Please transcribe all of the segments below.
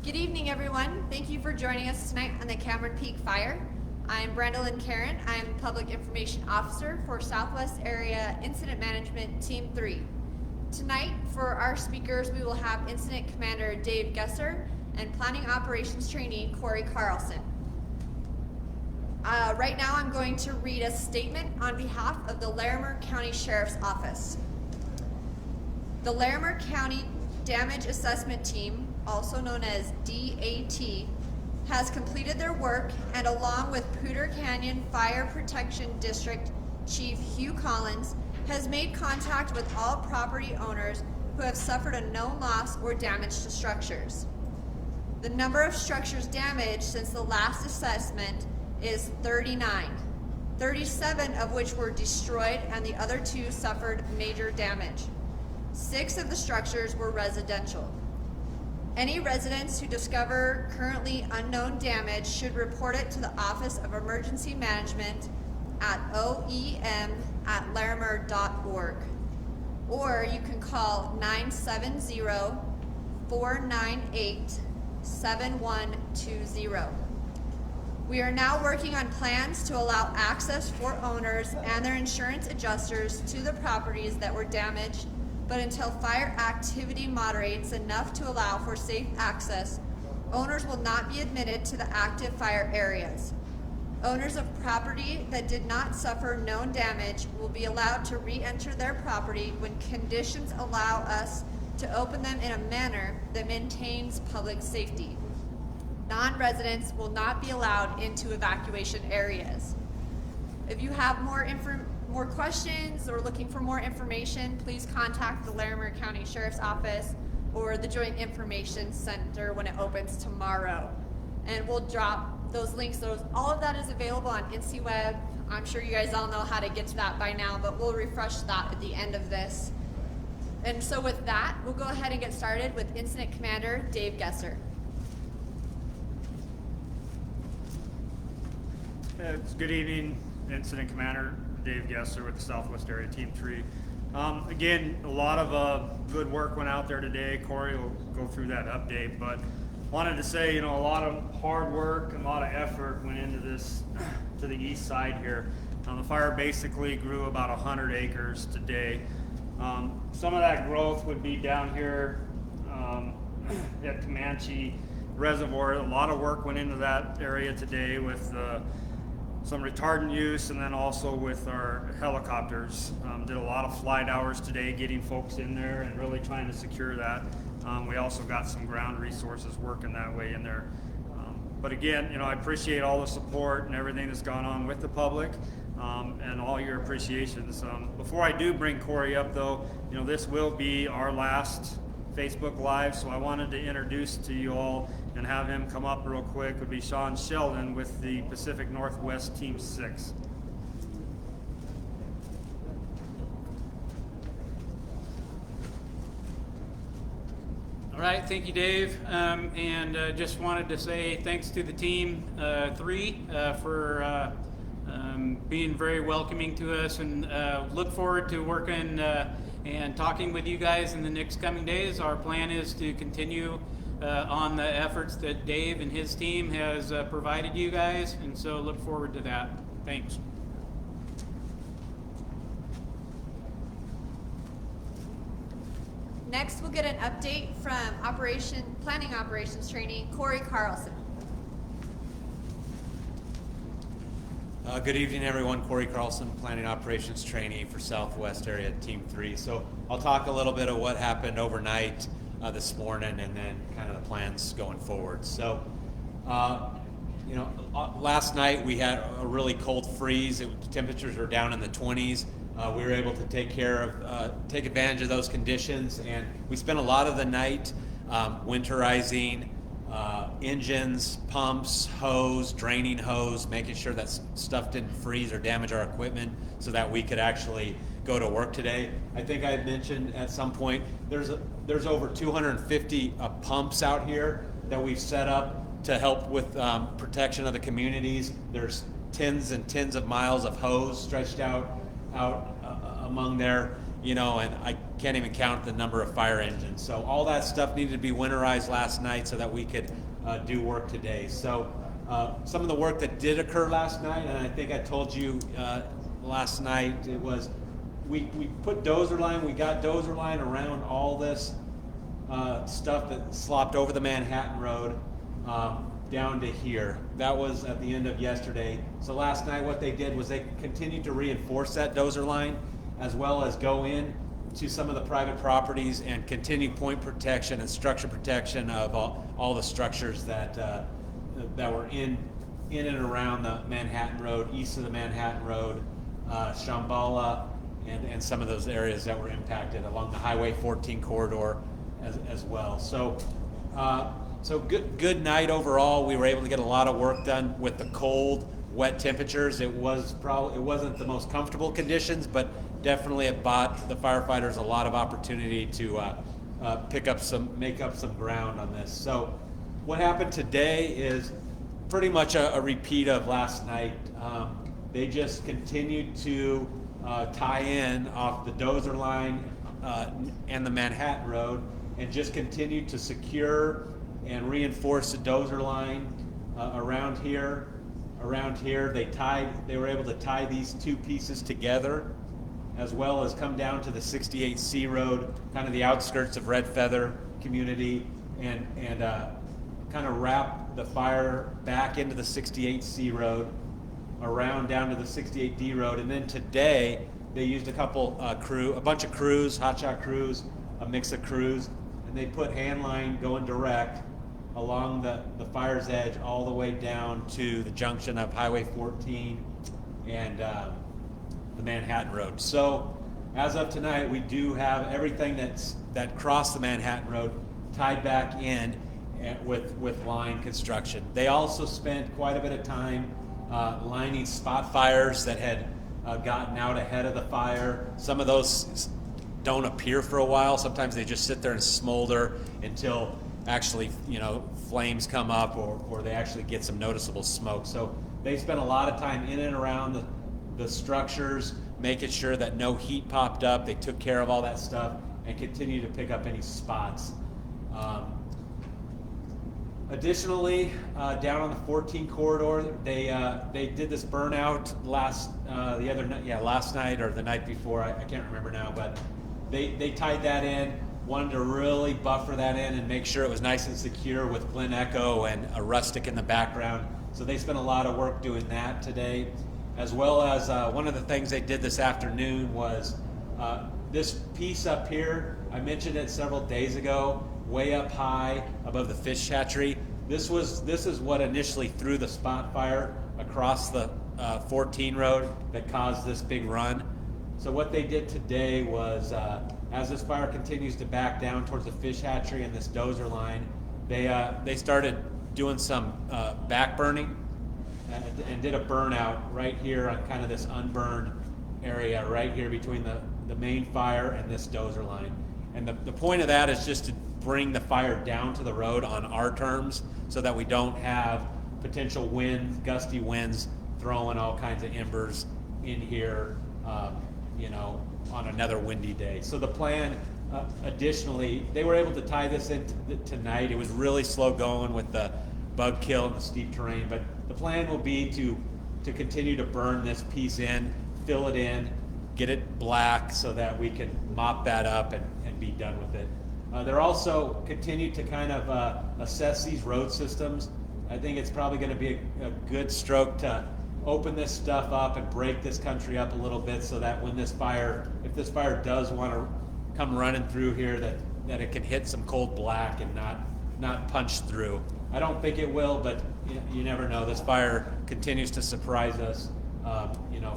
Good evening, everyone. Thank you for joining us tonight on the Cameron Peak Fire. I'm Brendalyn Karen. I'm Public Information Officer for Southwest Area Incident Management Team 3. Tonight, for our speakers, we will have Incident Commander Dave Gesser and Planning Operations Trainee Cory Carlson. Right now, I'm going to read a statement on behalf of the Larimer County Sheriff's Office. The Larimer County Damage Assessment Team, also known as DAT, has completed their work and along with Poudre Canyon Fire Protection District Chief Hugh Collins has made contact with all property owners who have suffered a known loss or damage to structures. The number of structures damaged since the last assessment is 39, 37 of which were destroyed and the other 2 suffered major damage. 6 of the structures were residential. Any residents who discover currently unknown damage should report it to the Office of Emergency Management at oem@larimer.org, or you can call 970-498-7120. We are now working on plans to allow access for owners and their insurance adjusters to the properties that were damaged, but until fire activity moderates enough to allow for safe access, owners will not be admitted to the active fire areas. Owners of property that did not suffer known damage will be allowed to re-enter their property when conditions allow us to open them in a manner that maintains public safety. Non-residents will not be allowed into evacuation areas. If you have more questions or looking for more information, please contact the Larimer County Sheriff's Office or the Joint Information Center when it opens tomorrow. And we'll drop those links. All of that is available on IncyWeb. I'm sure you guys all know how to get to that by now, but we'll refresh that at the end of this. And so with that, we'll go ahead and get started with Incident Commander Dave Gesser. It's good evening, Incident Commander Dave Gesser with the Southwest Area Team 3. Again, a lot of good work went out there today. Cory will go through that update, but wanted to say, a lot of hard work and a lot of effort went into this to the east side here. The fire basically grew about 100 acres today. Some of that growth would be down here at Comanche Reservoir. A lot of work went into that area today with some retardant use, and then also with our helicopters. Did a lot of flight hours today getting folks in there and really trying to secure that. We also got some ground resources working that way in there. But again, I appreciate all the support and everything that's gone on with the public and all your appreciations. Before I do bring Cory up though, this will be our last Facebook Live, so I wanted to introduce to you all and have him come up real quick. Would be Sean Sheldon with the Pacific Northwest Team 6. All right, thank you, Dave. And just wanted to say thanks to the Team 3 for being very welcoming to us, and look forward to working and talking with you guys in the next coming days. Our plan is to continue on the efforts that Dave and his team has provided you guys, and so look forward to that. Thanks. Next, we'll get an update from Planning Operations Trainee Cory Carlson. Good evening, everyone. Cory Carlson, Planning Operations Trainee for Southwest Area Team 3. So I'll talk a little bit of what happened overnight this morning and then kind of the plans going forward. So, last night we had a really cold freeze. Temperatures were down in the 20s. We were able to take advantage of those conditions, and we spent a lot of the night winterizing engines, pumps, hose, draining hose, making sure that stuff didn't freeze or damage our equipment so that we could actually go to work today. I think I had mentioned at some point there's over 250 pumps out here that we've set up to help with protection of the communities. There's tens and tens of miles of hose stretched out among there, and I can't even count the number of fire engines. So all that stuff needed to be winterized last night so that we could do work today. So some of the work that did occur last night, and I think I told you last night, it was we put dozer line, we got dozer line around all this stuff that slopped over the Manhattan Road down to here. That was at the end of yesterday. So last night what they did was they continued to reinforce that dozer line, as well as go in to some of the private properties and continue point protection and structure protection of all the structures that that were in and around the Manhattan Road, east of the Manhattan Road, Shambhala, and some of those areas that were impacted along the Highway 14 corridor as well. So so good night overall. We were able to get a lot of work done with the cold, wet temperatures. It wasn't the most comfortable conditions, but definitely it bought the firefighters a lot of opportunity to make up some ground on this. So what happened today is pretty much a repeat of last night. They just continued to tie in off the dozer line and the Manhattan Road, and just continued to secure and reinforce the dozer line around here. They were able to tie these two pieces together, as well as come down to the 68C road, kind of the outskirts of Red Feather community, and kind of wrap the fire back into the 68C road, around down to the 68D road. And then today they used a bunch of crews, hotshot crews, a mix of crews, and they put hand line going direct along the fire's edge all the way down to the junction of Highway 14 and the Manhattan Road. So as of tonight, we do have everything that crossed the Manhattan Road tied back in with line construction. They also spent quite a bit of time lining spot fires that had gotten out ahead of the fire. Some of those don't appear for a while. Sometimes they just sit there and smolder until actually, flames come up or they actually get some noticeable smoke. So they spent a lot of time in and around the structures, making sure that no heat popped up. They took care of all that stuff and continue to pick up any spots. Additionally, down on the 14 corridor, they did this burnout last night or the night before. I can't remember now, but they tied that in. Wanted to really buffer that in and make sure it was nice and secure with Glen Echo and a rustic in the background. So they spent a lot of work doing that today, as well as one of the things they did this afternoon was this piece up here. I mentioned it several days ago, way up high above the fish hatchery. This is what initially threw the spot fire across the 14 road that caused this big run. So what they did today was, as this fire continues to back down towards the fish hatchery and this dozer line, they started doing some back burning and did a burnout right here on kind of this unburned area right here between the main fire and this dozer line. And the point of that is just to bring the fire down to the road on our terms, so that we don't have potential winds, gusty winds, throwing all kinds of embers in here, on another windy day. So the plan, additionally, they were able to tie this in tonight. It was really slow going with the bug kill and the steep terrain, but the plan will be to continue to burn this piece in, fill it in, get it black so that we can mop that up and be done with it. They're also continue to kind of assess these road systems. I think it's probably going to be a good stroke to open this stuff up and break this country up a little bit, so that when if this fire does want to come running through here, that it can hit some cold black and not punch through. I don't think it will, but you never know. This fire continues to surprise us,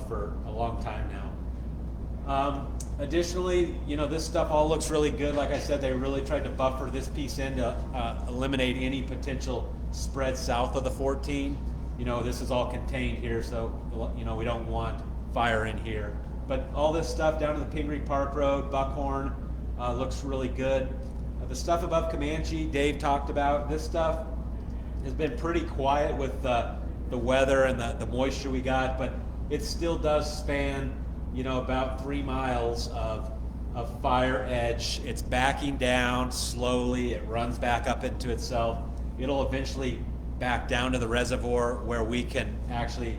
for a long time now. Additionally, this stuff all looks really good. Like I said, they really tried to buffer this piece in to eliminate any potential spread south of the 14. This is all contained here, so we don't want fire in here. But all this stuff down to the Pingree Park Road, Buckhorn, looks really good. The stuff above Comanche, Dave talked about. This stuff has been pretty quiet with the weather and the moisture we got, but it still does span, about 3 miles of fire edge. It's backing down slowly. It runs back up into itself. it'll eventually back down to the reservoir where we can actually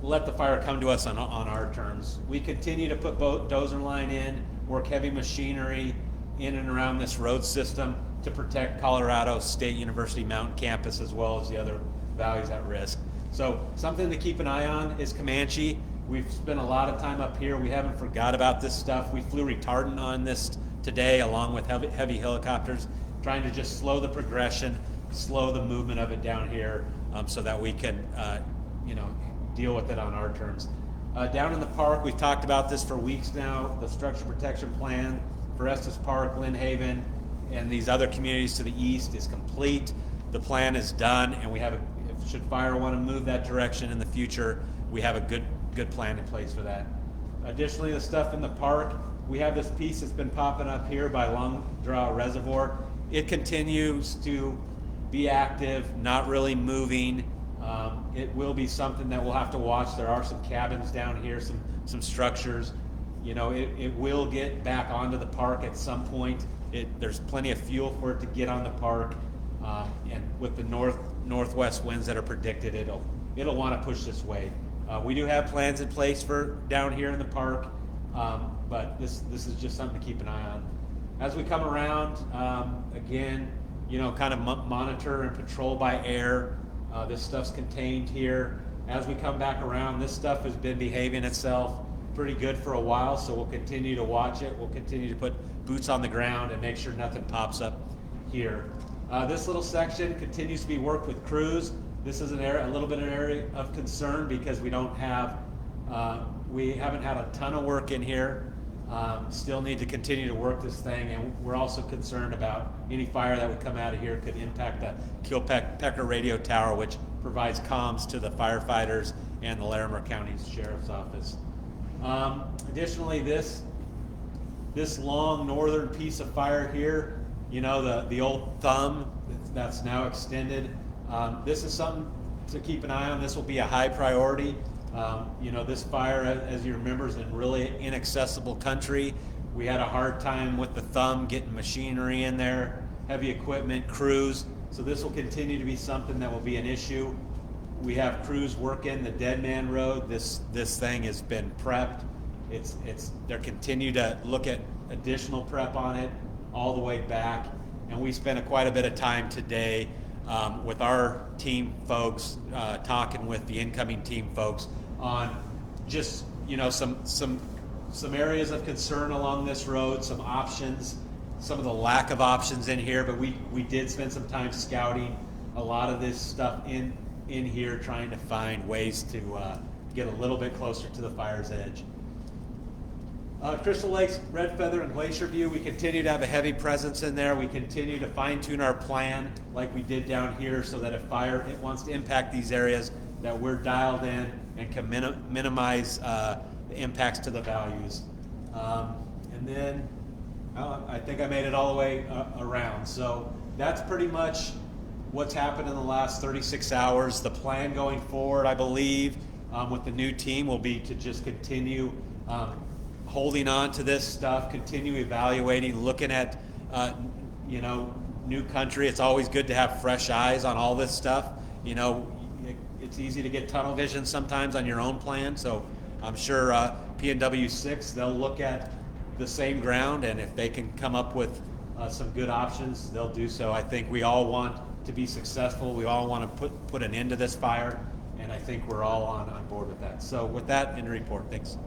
let the fire come to us on our terms. We continue to put dozer line in, work heavy machinery in and around this road system to protect Colorado State University Mountain Campus as well as the other values at risk. So something to keep an eye on is Comanche. We've spent a lot of time up here. We haven't forgot about this stuff. We flew retardant on this today along with heavy helicopters, trying to just slow the progression, slow the movement of it down here so that we can deal with it on our terms. Down in the park, we've talked about this for weeks now. The structure protection plan for Estes Park, Lynn Haven, and these other communities to the east is complete. The plan is done, and we have should fire want to move that direction in the future, we have a good plan in place for that. Additionally, the stuff in the park, we have this piece that's been popping up here by Long Draw Reservoir. It continues to be active, not really moving. It will be something that we'll have to watch. There are some cabins down here, some structures. It will get back onto the park at some point. There's plenty of fuel for it to get on the park, and with the northwest winds that are predicted, it'll want to push this way. We do have plans in place for down here in the park, but this is just something to keep an eye on. As we come around, again, kind of monitor and patrol by air. This stuff's contained here. As we come back around, this stuff has been behaving itself pretty good for a while, so we'll continue to watch it. We'll continue to put boots on the ground and make sure nothing pops up here. This little section continues to be worked with crews. This is a little bit of an area of concern because we haven't had a ton of work in here. Still need to continue to work this thing, and we're also concerned about any fire that would come out of here could impact the Kilpecker radio tower, which provides comms to the firefighters and the Larimer County Sheriff's Office. Additionally, this long northern piece of fire here, the old thumb that's now extended, this is something to keep an eye on. This will be a high priority. This fire, as you remember, is in really inaccessible country. We had a hard time with the thumb getting machinery in there, heavy equipment, crews. So this will continue to be something that will be an issue. We have crews working the Dead Man Road. This thing has been prepped. They're continue to look at additional prep on it all the way back. And we spent quite a bit of time today with our team folks, talking with the incoming team folks on just some areas of concern along this road, some options, some of the lack of options in here. But we did spend some time scouting a lot of this stuff in here, trying to find ways to get a little bit closer to the fire's edge. Crystal Lakes, Red Feather, and Glacier View, we continue to have a heavy presence in there. We continue to fine-tune our plan like we did down here so that if fire wants to impact these areas, that we're dialed in and can minimize the impacts to the values. And then I think I made it all the way around. So that's pretty much what's happened in the last 36 hours. The plan going forward, I believe, with the new team will be to just continue holding on to this stuff, continue evaluating, looking at, new country. It's always good to have fresh eyes on all this stuff. It's easy to get tunnel vision sometimes on your own plan. So I'm sure P&W 6, they'll look at the same ground, and if they can come up with some good options, they'll do so. I think we all want to be successful. We all want to put an end to this fire, and I think we're all on board with that. So with that, end of report. Thanks.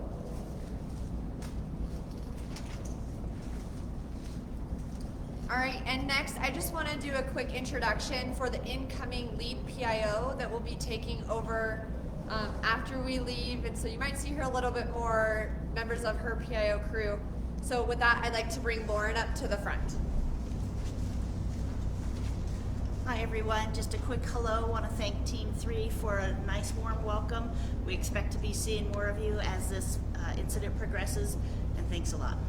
All right, and next I just want to do a quick introduction for the incoming lead PIO that will be taking over after we leave. And so you might see her a little bit more members of her PIO crew. So with that, I'd like to bring Lauren up to the front. Hi everyone, just a quick hello. I want to thank Team 3 for a nice warm welcome. We expect to be seeing more of you as this incident progresses, and thanks a lot.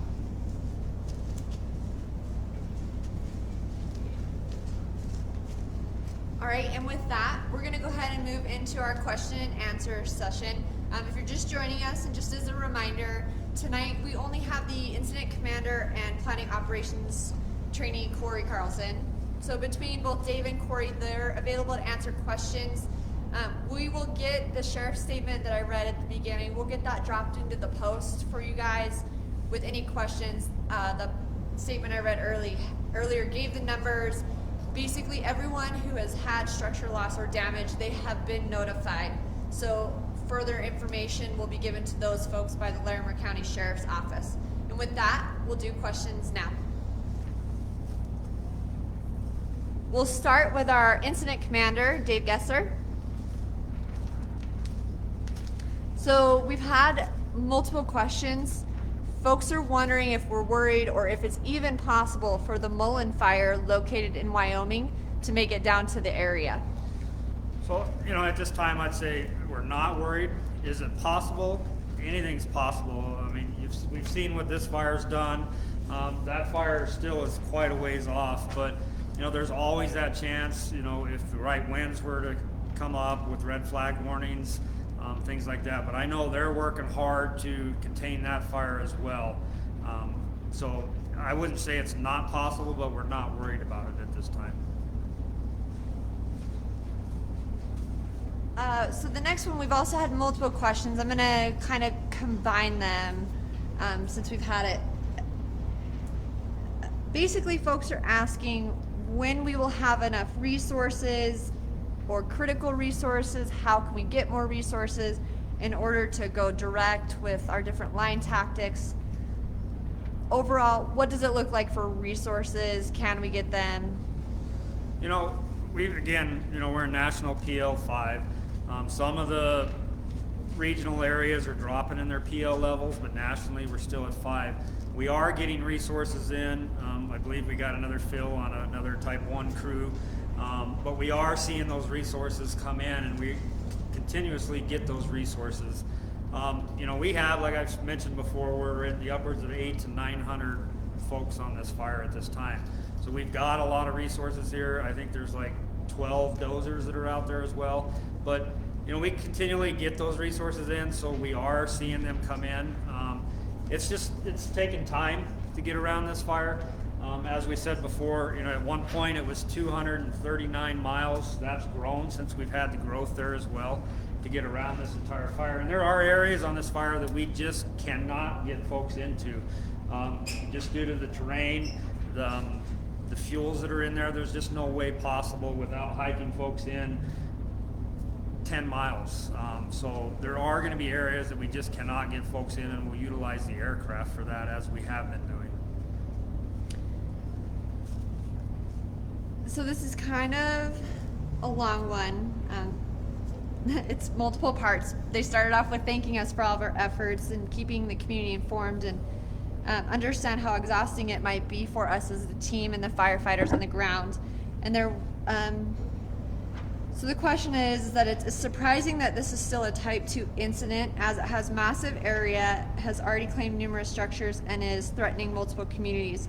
All right, and with that, we're going to go ahead and move into our question and answer session. If you're just joining us, and just as a reminder, tonight we only have the incident commander and planning operations trainee, Cory Carlson. So between both Dave and Cory, they're available to answer questions. We will get the sheriff's statement that I read at the beginning. We'll get that dropped into the post for you guys with any questions. The statement I read earlier gave the numbers. Basically, everyone who has had structure loss or damage, they have been notified. So further information will be given to those folks by the Larimer County Sheriff's Office. And with that, we'll do questions now. We'll start with our incident commander, Dave Gesser. So we've had multiple questions. Folks are wondering if we're worried or if it's even possible for the Mullen Fire located in Wyoming to make it down to the area. So, at this time, I'd say we're not worried. Is it possible? Anything's possible. I mean, we've seen what this fire's done. That fire still is quite a ways off, but, there's always that chance, if the right winds were to come up with red flag warnings, things like that. But I know they're working hard to contain that fire as well. So I wouldn't say it's not possible, but we're not worried about it at this time. So the next one, we've also had multiple questions. I'm going to kind of combine them since we've had it. Basically, folks are asking when we will have enough resources or critical resources, how can we get more resources in order to go direct with our different line tactics. Overall, what does it look like for resources? Can we get them? We're in National PL 5. Some of the regional areas are dropping in their PL levels, but nationally we're still at 5. We are getting resources in. I believe we got another fill on another Type 1 crew. But we are seeing those resources come in, and we continuously get those resources. We have, like I've mentioned before, we're in the upwards of 800 to 900 folks on this fire at this time. So we've got a lot of resources here. I think there's like 12 dozers that are out there as well. But we continually get those resources in, so we are seeing them come in. It's taken time to get around this fire. As we said before, at one point it was 239 miles. That's grown since we've had the growth there as well to get around this entire fire. And there are areas on this fire that we just cannot get folks into, just due to the terrain, the fuels that are in there. There's just no way possible without hiking folks in 10 miles. So there are going to be areas that we just cannot get folks in, and we'll utilize the aircraft for that, as we have been doing. So this is kind of a long one. It's multiple parts. They started off with thanking us for all of our efforts and keeping the community informed, and understand how exhausting it might be for us as the team and the firefighters on the ground. And they're so the question is that it's surprising that this is still a Type 2 incident, as it has massive area, has already claimed numerous structures, and is threatening multiple communities.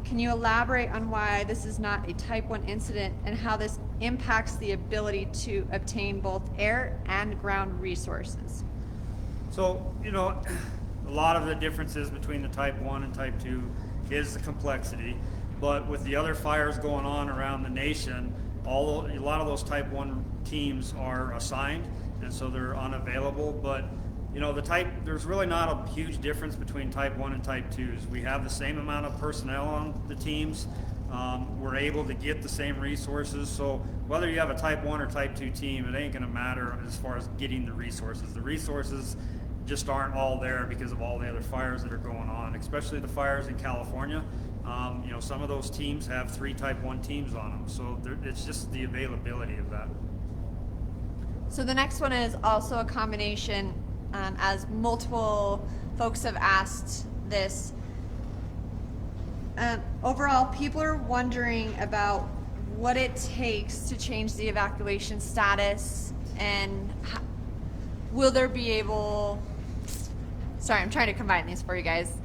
Can you elaborate on why this is not a Type 1 incident and how this impacts the ability to obtain both air and ground resources? So, a lot of the differences between the Type 1 and Type 2 is the complexity. But with the other fires going on around the nation, a lot of those Type 1 teams are assigned, and so they're unavailable. But there's really not a huge difference between Type 1 and Type 2s. We have the same amount of personnel on the teams. We're able to get the same resources. So whether you have a Type 1 or Type 2 team, it ain't going to matter as far as getting the resources. The resources just aren't all there because of all the other fires that are going on, especially the fires in California. Some of those teams have 3 Type 1 teams on them. So it's just the availability of that. So the next one is also a combination, as multiple folks have asked this. Overall, people are wondering about what it takes to change the evacuation status, and will there be able... Sorry, I'm trying to combine these for you guys.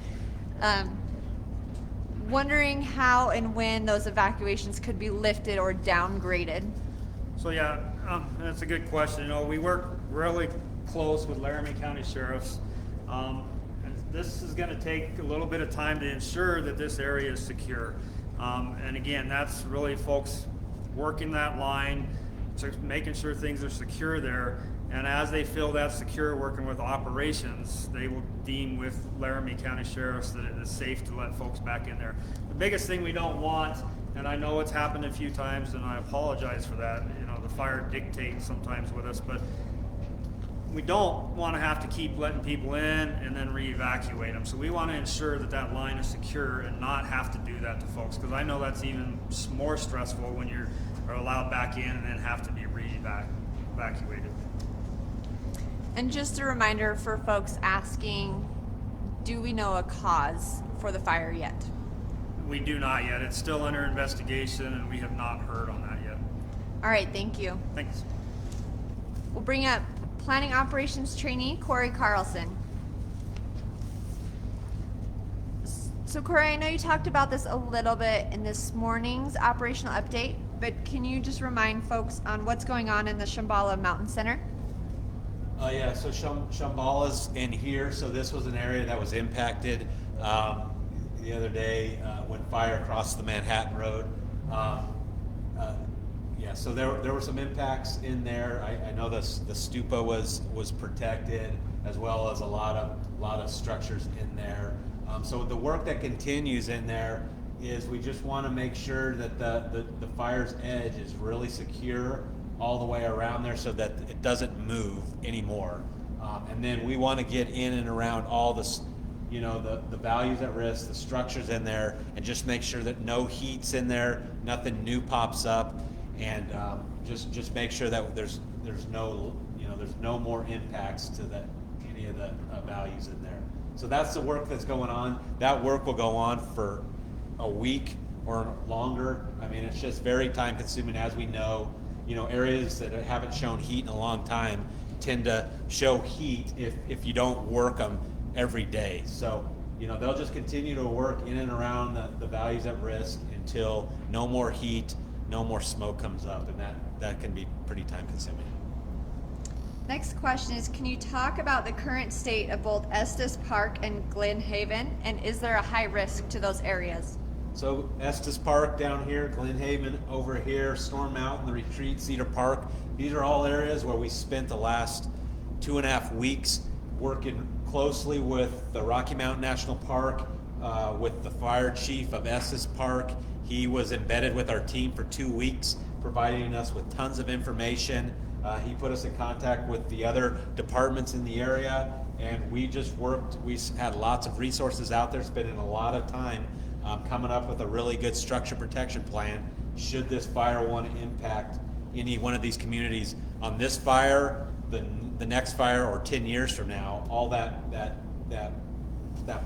Wondering how and when those evacuations could be lifted or downgraded. So yeah, that's a good question. We work really close with Laramie County Sheriffs. And this is going to take a little bit of time to ensure that this area is secure. And again, that's really folks working that line, making sure things are secure there. And as they feel that's secure, working with operations, they will deem with Laramie County Sheriffs that it is safe to let folks back in there. The biggest thing we don't want, and I know it's happened a few times, and I apologize for that, you know, the fire dictates sometimes with us, but we don't want to have to keep letting people in and then re-evacuate them. So we want to ensure that that line is secure and not have to do that to folks, because I know that's even more stressful when you're allowed back in and then have to be re-evacuated. And just a reminder for folks asking, do we know a cause for the fire yet? We do not yet. It's still under investigation, and we have not heard on that yet. All right, thank you. Thanks. We'll bring up Planning Operations Trainee, Cory Carlson. So Cory, I know you talked about this a little bit in this morning's operational update, but can you just remind folks on what's going on in the Shambhala Mountain Center? Yeah, so Shambhala's in here, so this was an area that was impacted the other day when fire crossed the Manhattan Road. Yeah, so there were some impacts in there. I know the stupa was protected, as well as a lot of structures in there. So the work that continues in there is we just want to make sure that the fire's edge is really secure all the way around there, so that it doesn't move anymore. And then we want to get in and around all this, you know, the values at risk, the structures in there, and just make sure that no heat's in there, nothing new pops up, and just make sure that there's no more impacts to any of the values in there. So that's the work that's going on. That work will go on for a week or longer. I mean, it's just very time consuming. As we know, you know, areas that haven't shown heat in a long time tend to show heat if you don't work them every day. So, you know, they'll just continue to work in and around the values at risk until no more heat, no more smoke comes up, and that can be pretty time consuming. Next question is, can you talk about the current state of both Estes Park and Glen Haven, and is there a high risk to those areas? So Estes Park down here, Glen Haven over here, Storm Mountain, the Retreat, Cedar Park, these are all areas where we spent the last 2.5 weeks working closely with the Rocky Mountain National Park, with the fire chief of Estes Park. He was embedded with our team for 2 weeks, providing us with tons of information. He put us in contact with the other departments in the area, and we just worked. We had lots of resources out there, spending a lot of time coming up with a really good structure protection plan should this fire want to impact any one of these communities. On this fire, the next fire, or 10 years from now, all that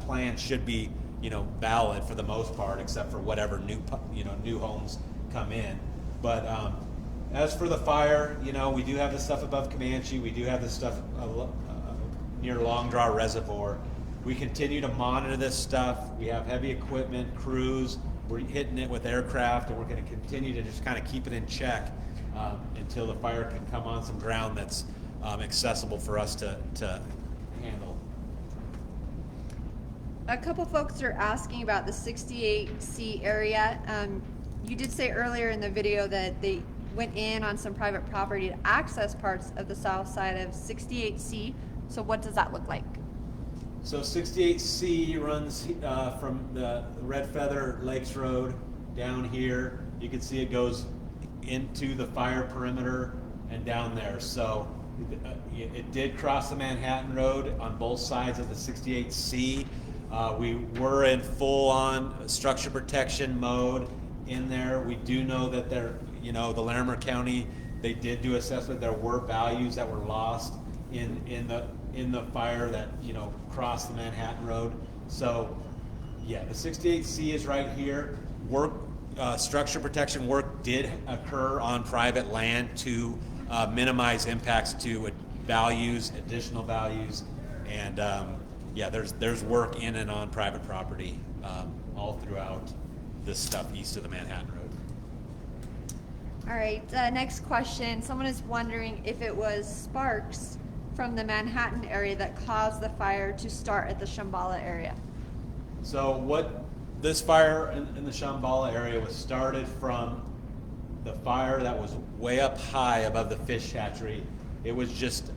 plan should be, you know, valid for the most part, except for whatever new homes come in. But as for the fire, you know, we do have the stuff above Comanche. We do have the stuff near Long Draw Reservoir. We continue to monitor this stuff. We have heavy equipment, crews. We're hitting it with aircraft, and we're going to continue to just kind of keep it in check until the fire can come on some ground that's accessible for us to handle. A couple folks are asking about the 68C area. You did say earlier in the video that they went in on some private property to access parts of the south side of 68C. So what does that look like? So 68C runs from the Red Feather Lakes Road down here. You can see it goes into the fire perimeter and down there. So it did cross the Manhattan Road on both sides of the 68C. We were in full-on structure protection mode in there. We do know that the Larimer County, they did do assessment. There were values that were lost in the fire that, you know, crossed the Manhattan Road. So yeah, the 68C is right here. Structure protection work did occur on private land to minimize impacts to additional values, and yeah, there's work in and on private property all throughout this stuff east of the Manhattan Road. All right, next question. Someone is wondering if it was sparks from the Manhattan area that caused the fire to start at the Shambhala area. So what this fire in the Shambhala area was started from the fire that was way up high above the fish hatchery. It was just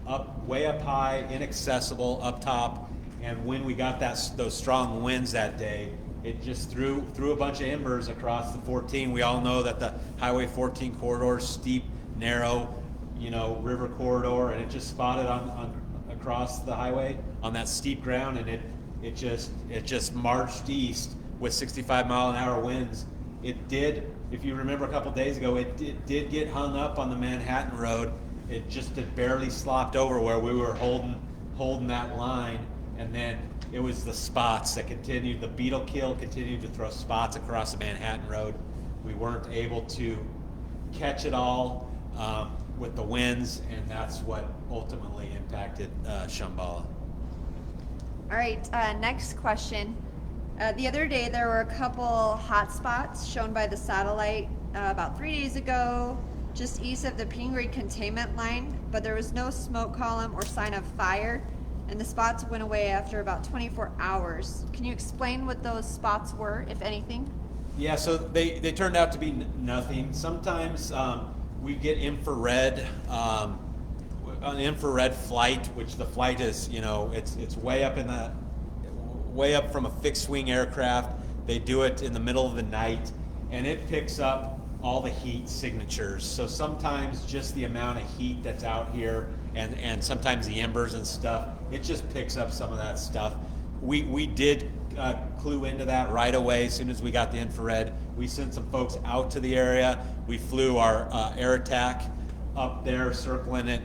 way up high, inaccessible, up top. And when we got those strong winds that day, it just threw a bunch of embers across the 14. We all know that the Highway 14 corridor is steep, narrow, river corridor, and it just spotted on across the highway on that steep ground, and it just marched east with 65-mile-an-hour winds. It did, if you remember a couple days ago, it did get hung up on the Manhattan Road. It just had barely slopped over where we were holding that line, and then it was the spots that continued. The beetle kill continued to throw spots across the Manhattan Road. We weren't able to catch it all with the winds, and that's what ultimately impacted Shambhala. All right, next question. The other day there were a couple hot spots shown by the satellite about 3 days ago, just east of the Pingree containment line, but there was no smoke column or sign of fire, and the spots went away after about 24 hours. Can you explain what those spots were, if anything? Yeah, so they turned out to be nothing. Sometimes we get infrared, an infrared flight, which the flight is, it's way up from a fixed wing aircraft. They do it in the middle of the night, and it picks up all the heat signatures. So sometimes just the amount of heat that's out here, and sometimes the embers and stuff, it just picks up some of that stuff. We did clue into that right away as soon as we got the infrared. We sent some folks out to the area. We flew our air attack up there, circling it,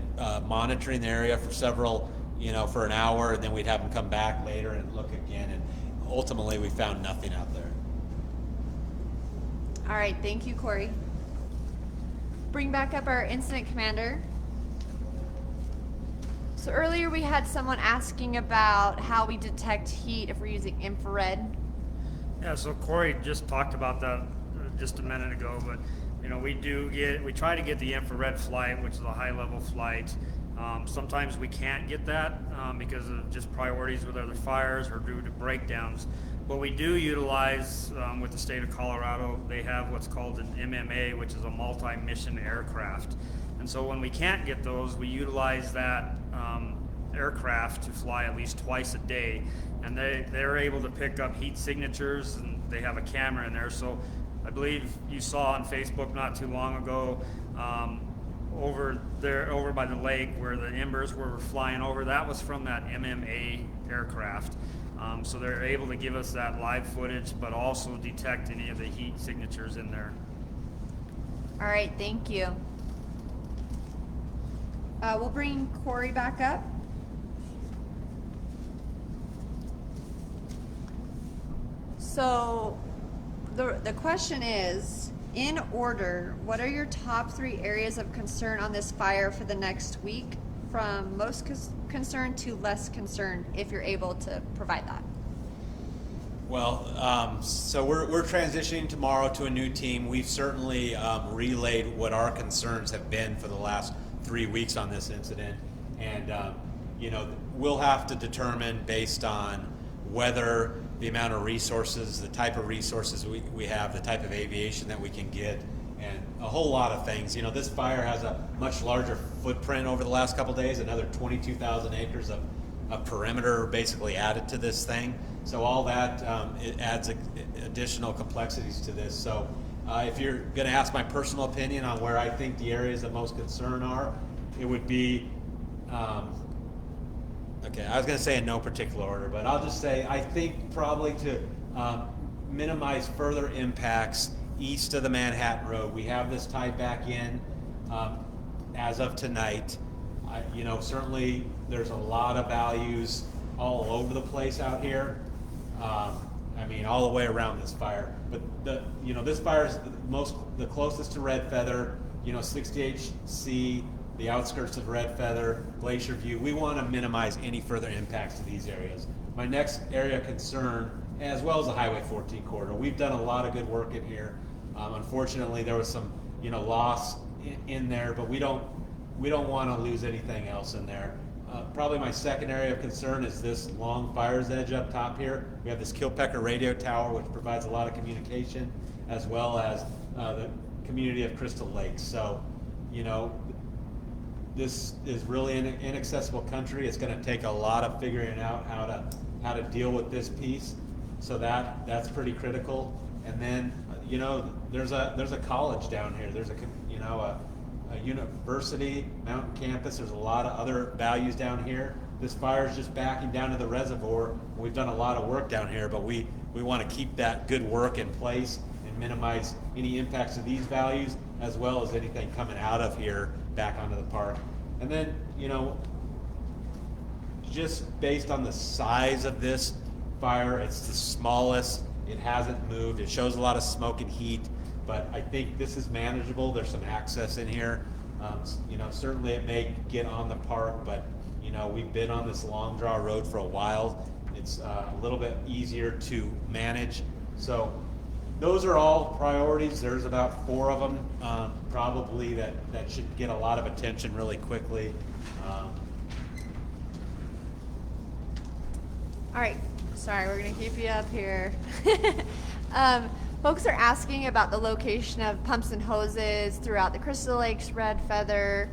monitoring the area for an hour, and then we'd have them come back later and look again, and ultimately we found nothing out there. All right, thank you, Cory. Bring back up our incident commander. So earlier we had someone asking about how we detect heat if we're using infrared. Yeah, so Cory just talked about that just a minute ago, but we try to get the infrared flight, which is a high level flight. Sometimes we can't get that because of just priorities with other fires or due to breakdowns. But we do utilize, with the state of Colorado, they have what's called an MMA, which is a multi-mission aircraft. And so when we can't get those, we utilize that aircraft to fly at least twice a day. And they're able to pick up heat signatures, and they have a camera in there. So I believe you saw on Facebook not too long ago, over by the lake where the embers were flying over, that was from that MMA aircraft. So they're able to give us that live footage, but also detect any of the heat signatures in there. All right, thank you. We'll bring Cory back up. So the question is, in order, what are your top 3 areas of concern on this fire for the next week, from most concerned to less concerned, if you're able to provide that? Well, so we're transitioning tomorrow to a new team. We've certainly relayed what our concerns have been for the last 3 weeks on this incident, and we'll have to determine based on whether the amount of resources, the type of resources we have, the type of aviation that we can get, and a whole lot of things. This fire has a much larger footprint over the last couple days, another 22,000 acres of perimeter basically added to this thing. So all that, it adds additional complexities to this. So if you're going to ask my personal opinion on where I think the areas of most concern are, it would be, okay, I was going to say in no particular order, but I'll just say I think probably to minimize further impacts east of the Manhattan Road. We have this tied back in as of tonight. Certainly there's a lot of values all over the place out here. All the way around this fire. But this fire is the closest to Red Feather. 68C, the outskirts of Red Feather, Glacier View. We want to minimize any further impacts to these areas. My next area of concern, as well as the Highway 14 corridor. We've done a lot of good work in here. Unfortunately, there was some loss in there, but we don't want to lose anything else in there. Probably my second area of concern is this long fire's edge up top here. We have this Kilpecker radio tower, which provides a lot of communication, as well as the community of Crystal Lakes. So, you know, this is really an inaccessible country. It's going to take a lot of figuring out how to deal with this piece. So that's pretty critical. And then, you know, there's a college down here. There's a university, mountain campus. There's a lot of other values down here. This fire is just backing down to the reservoir. We've done a lot of work down here, but we want to keep that good work in place and minimize any impacts of these values, as well as anything coming out of here back onto the park. And then, you know, just based on the size of this fire, it's the smallest. It hasn't moved. It shows a lot of smoke and heat, but I think this is manageable. There's some access in here. You know, certainly it may get on the park, but you know, we've been on this long draw road for a while. It's a little bit easier to manage. So those are all priorities. There's about 4 of them probably that should get a lot of attention really quickly. All right, sorry, we're gonna keep you up here. Folks are asking about the location of pumps and hoses throughout the Crystal Lakes, Red Feather,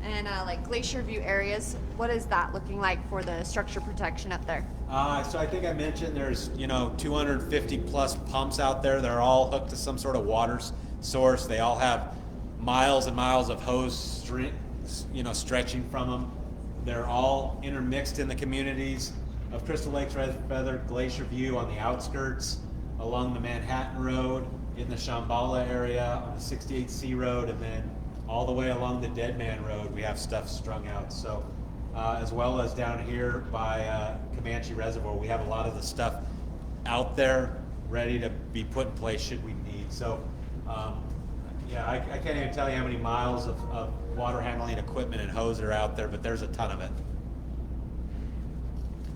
and like Glacier View areas. What is that looking like for the structure protection up there? So I think I mentioned there's, you know, 250 plus pumps out there. They're all hooked to some sort of water source. They all have miles and miles of hose you know, stretching from them. They're all intermixed in the communities of Crystal Lakes, Red Feather, Glacier View on the outskirts, along the Manhattan Road, in the Shambhala area, on the 68C Road, and then all the way along the Dead Man Road, we have stuff strung out. So, as well as down here by Comanche Reservoir, we have a lot of the stuff out there ready to be put in place should we need. So, yeah, I can't even tell you how many miles of water handling equipment and hose are out there, but there's a ton of it.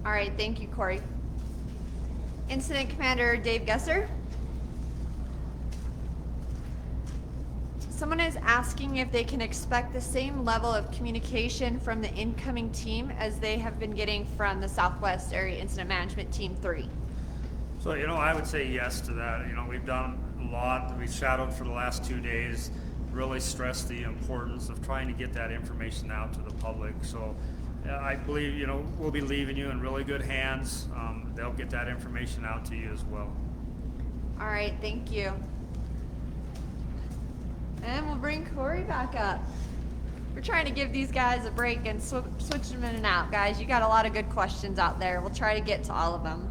All right, thank you, Cory. Incident Commander Dave Gesser. Someone is asking if they can expect the same level of communication from the incoming team as they have been getting from the Southwest Area Incident Management Team 3. So, you know, I would say yes to that. You know, we've done a lot. We've shadowed for the last 2 days, really stressed the importance of trying to get that information out to the public. So I believe, you know, we'll be leaving you in really good hands. They'll get that information out to you as well. All right, thank you. And we'll bring Cory back up. We're trying to give these guys a break and switch them in and out. Guys, you got a lot of good questions out there. We'll try to get to all of them.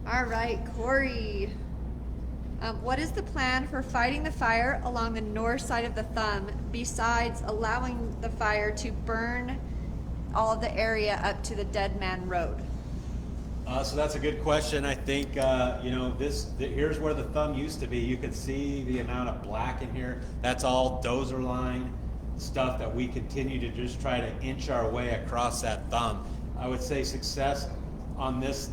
All right, Cory. What is the plan for fighting the fire along the north side of the thumb besides allowing the fire to burn all of the area up to the Dead Man Road? So that's a good question. I think, you know, here's where the thumb used to be. You can see the amount of black in here. That's all dozer line stuff that we continue to just try to inch our way across that thumb. I would say success on this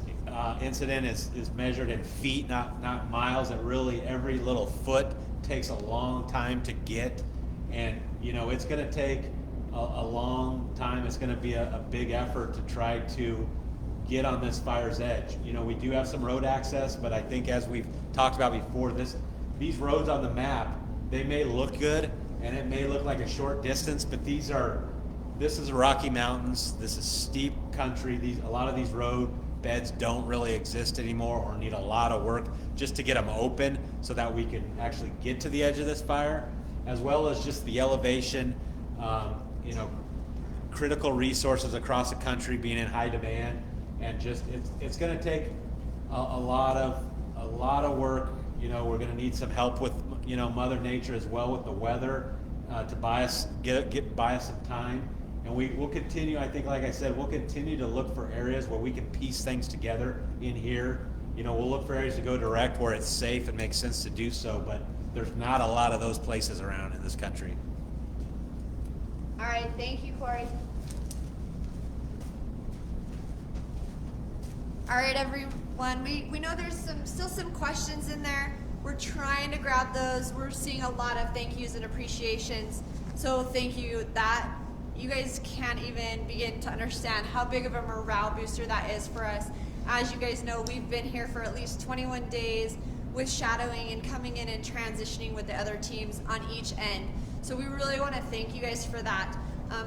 incident is measured in feet, not miles. And really every little foot takes a long time to get. And, you know, it's going to take a long time. It's going to be a big effort to try to get on this fire's edge. You know, we do have some road access, but I think as we've talked about before, these roads on the map, they may look good and it may look like a short distance, but this is Rocky Mountains. This is steep country. A lot of these road beds don't really exist anymore or need a lot of work just to get them open so that we can actually get to the edge of this fire, as well as just the elevation, you know, critical resources across the country being in high demand. And just it's going to take a lot of work. You know, we're going to need some help with, you know, Mother Nature as well with the weather to buy us some time. And we'll continue. I think, like I said, we'll continue to look for areas where we can piece things together in here. You know, we'll look for areas to go direct where it's safe and makes sense to do so. But there's not a lot of those places around in this country. All right, thank you, Cory. All right, everyone, we know there's still some questions in there. We're trying to grab those. We're seeing a lot of thank yous and appreciations. So thank you. That you guys can't even begin to understand how big of a morale booster that is for us. As you guys know, we've been here for at least 21 days with shadowing and coming in and transitioning with the other teams on each end. So we really want to thank you guys for that.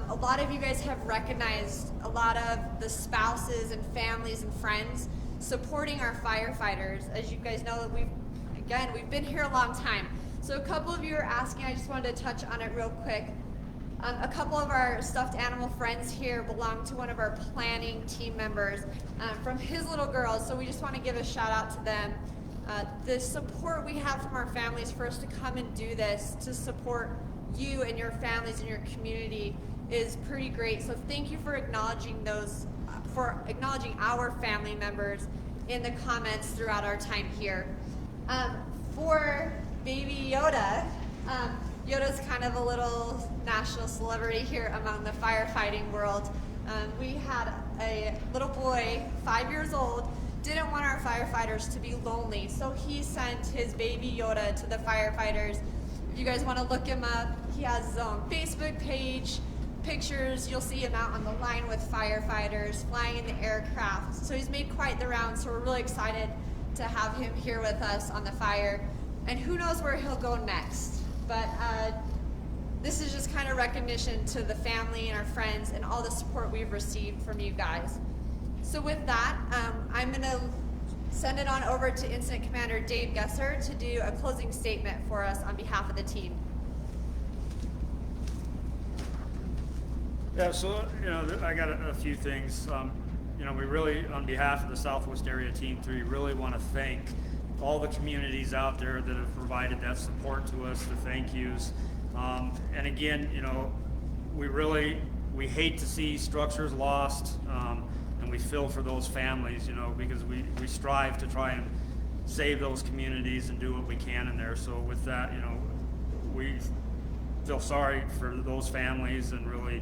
A lot of you guys have recognized a lot of the spouses and families and friends supporting our firefighters. As you guys know, we've been here a long time. So a couple of you are asking, I just wanted to touch on it real quick. A couple of our stuffed animal friends here belong to one of our planning team members from his little girls, so we just want to give a shout out to them. The support we have from our families for us to come and do this, to support you and your families and your community, is pretty great. So thank you for acknowledging our family members in the comments throughout our time here. For baby Yoda, Yoda's kind of a little national celebrity here among the firefighting world. We had a little boy, 5 years old, didn't want our firefighters to be lonely, so he sent his baby Yoda to the firefighters. If you guys want to look him up, he has his own Facebook page, pictures, you'll see him out on the line with firefighters, flying in the aircraft. So he's made quite the round, so we're really excited to have him here with us on the fire. And who knows where he'll go next. But this is just kind of recognition to the family and our friends and all the support we've received from you guys. So with that, I'm going to send it on over to Incident Commander Dave Gesser to do a closing statement for us on behalf of the team. Yeah, so, I got a few things. We really, on behalf of the Southwest Area Team 3, really want to thank all the communities out there that have provided that support to us, the thank yous. And again, we hate to see structures lost, and we feel for those families, because we strive to try and save those communities and do what we can in there. So with that, we feel sorry for those families and really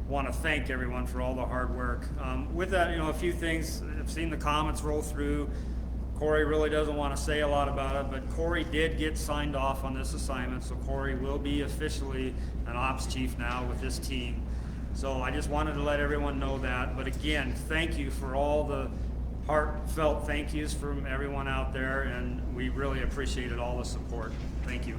want to thank everyone for all the hard work. With that, a few things. I've seen the comments roll through. Cory really doesn't want to say a lot about it, but Cory did get signed off on this assignment, so Cory will be officially an ops chief now with this team. So I just wanted to let everyone know that. But again, thank you for all the heartfelt thank yous from everyone out there, and we really appreciated all the support. Thank you.